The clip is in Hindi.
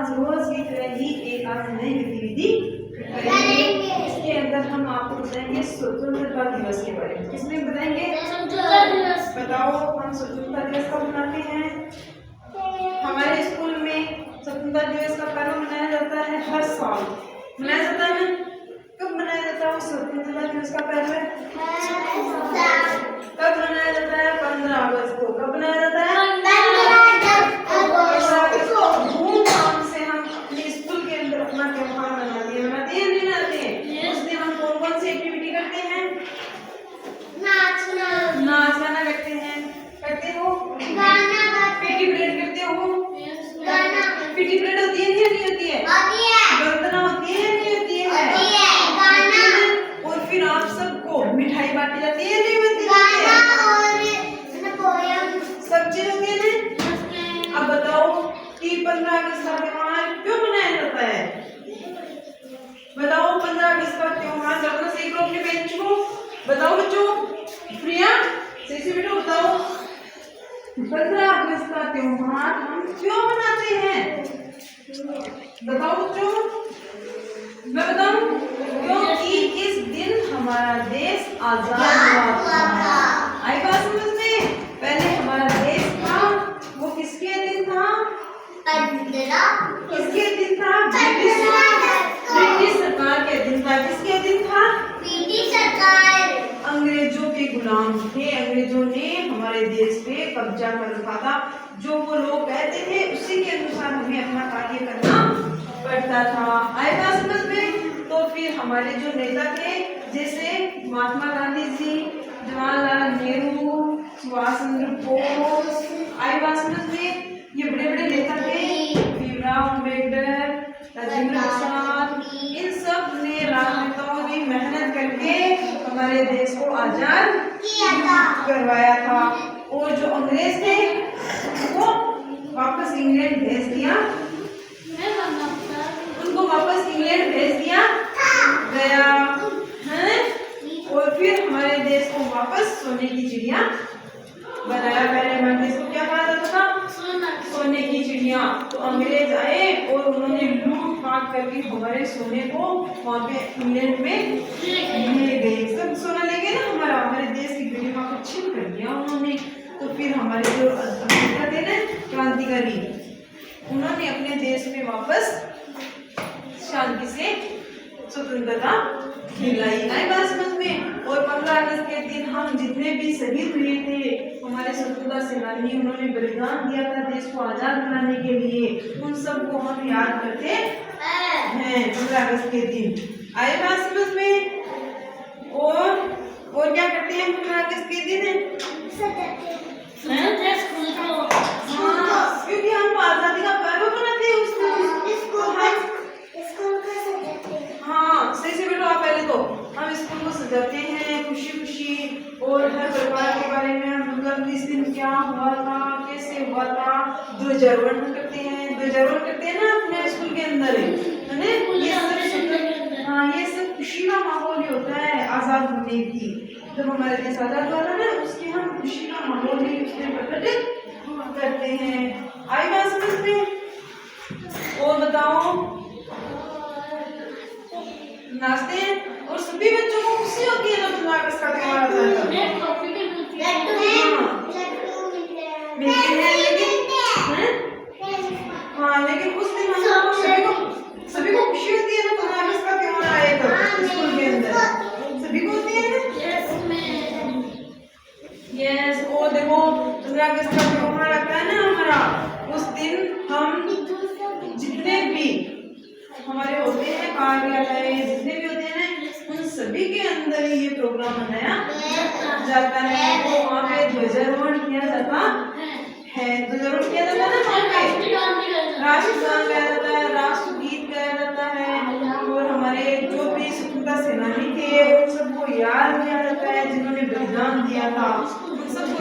आज रोज की तरह ही एक आज नई गतिविधि करेंगे। इसके अंदर हम आपको बताएंगे स्वतंत्रता दिवस के बारे में। किसमें बताएंगे? बताओ, हम स्वतंत्रता दिवस कब मनाते हैं? हमारे स्कूल में स्वतंत्रता दिवस का पर्व मनाया जाता है, हर साल मनाया जाता है ना। कब मनाया जाता है स्वतंत्रता दिवस का पर्व? कब मनाया जाता है? 15 अगस्त को। कब मनाया जाता है? 15 अगस्त को धूमधाम से हम अपने स्कूल के अंदर अपना त्योहार मनाते हैं नहीं मनाते हैं? उस दिन हम कौन कौन सी एक्टिविटी करते हैं? नाच गाना करते हैं। करते हो? पीटी परेड करते हो? पीटी परेड होती है नहीं होती है? वंदना होती है नहीं होती है? और फिर आप सबको मिठाई बांटी जाती है नहीं होती है? सब चीज होती है ना। अब बताओ कि 15 अगस्त का त्योहार क्यों मनाया जाता है? बताओ 15 अगस्त का त्योहार जरा सही करो अपने बेंच को। बताओ बच्चों, प्रिया सही से बेटो बताओ 15 अगस्त का त्योहार हम क्यों मनाते हैं? बताओ बच्चों, मैं बताऊं? क्योंकि इस दिन हमारा देश आजाद हुआ था। आई बात समझ में? पहले हमारा देश था वो किसके दिन था? किसके दिन था? ब्रिटिश सरकार के दिन था। किसके दिन था? ब्रिटिश सरकार। अंग्रेजों के गुलाम थे। अंग्रेजों ने हमारे देश पे कब्जा कर रखा था। जो वो लोग कहते थे उसी के अनुसार हमें अपना कार्य करना पड़ता था। आए बात समझ में? तो फिर हमारे जो नेता थे जैसे महात्मा गांधी जी, जवाहरलाल नेहरू, सुभाष चंद्र बोस, आए बात समझ में? ये बड़े बड़े नेता थे। भीमराव अम्बेडकर, राजेंद्र प्रसाद, इन सब ने राजनेताओं ने मेहनत करके हमारे देश को आजाद करवाया था। और जो अंग्रेज थे वो वापस इंग्लैंड भेज दिया, उनको वापस इंग्लैंड भेज दिया गया है। और फिर हमारे देश को वापस सोने की चिड़िया बनाया। पहले हमारे देश को क्या कहा जाता था? सोने की चिड़िया। तो अंग्रेज आए और उन्होंने लूट पाट करके हमारे सोने को वहाँ पे इंग्लैंड में ले गए। सब सोना ले गए ना हमारा, हमारे देश की गरिमा को छीन कर दिया उन्होंने। तो फिर हमारे जो थे ना क्रांतिकारी, उन्होंने अपने देश में वापस शांति से स्वतंत्रता दिलाई। नई बात समझ में? और 15 अगस्त के दिन हम जितने भी शहीद हुए थे हमारे स्वतंत्रता सेनानी, उन्होंने बलिदान दिया था देश को आजाद कराने के लिए, उन सबको हम याद करते हैं 15 अगस्त के दिन। आए बात समझ में? और क्या करते हैं 15 अगस्त के दिन? क्योंकि हम आजादी का पर्व मनाते हैं उस दिन। हाँ सही से बेटो, आप पहले तो हम स्कूल को सजाते हैं खुशी खुशी, और हर परिवार के बारे में हम मतलब इस दिन क्या हुआ था, कैसे हुआ था, ध्वजारोहण करते हैं। ध्वजारोहण करते हैं ना अपने स्कूल के अंदर, है ना? हाँ, ये सब खुशी का माहौल ही होता है आजाद होने की। जब हमारे देश आजाद हुआ था ना, उसकी हम खुशी का माहौल ही उसमें प्रकट करते हैं। आई बात समझ में? और बताओ, नाचते हैं और सभी बच्चों को खुशी होती है जब 15 अगस्त का त्योहार आता है। लेकिन उस दिन हम सभी को खुशी होती है ना 15 अगस्त का त्योहार आए तो स्कूल के अंदर सभी को होती है ना। यस, और देखो 15 अगस्त का त्योहार आता है ना हमारा, उस दिन हम जितने भी हमारे होते हैं कार्यालय, जितने भी होते हैं उन सभी के अंदर ये प्रोग्राम मनाया जाता है। तो वहाँ पे ध्वजारोहण किया जाता है। ध्वजारोहण किया जाता है ना वहाँ पे, राष्ट्रगान गाया जाता है, राष्ट्रगीत गाया जाता है, और हमारे जो भी स्वतंत्रता सेनानी थे उन सबको याद किया जाता है जिन्होंने बलिदान दिया था। उन सबको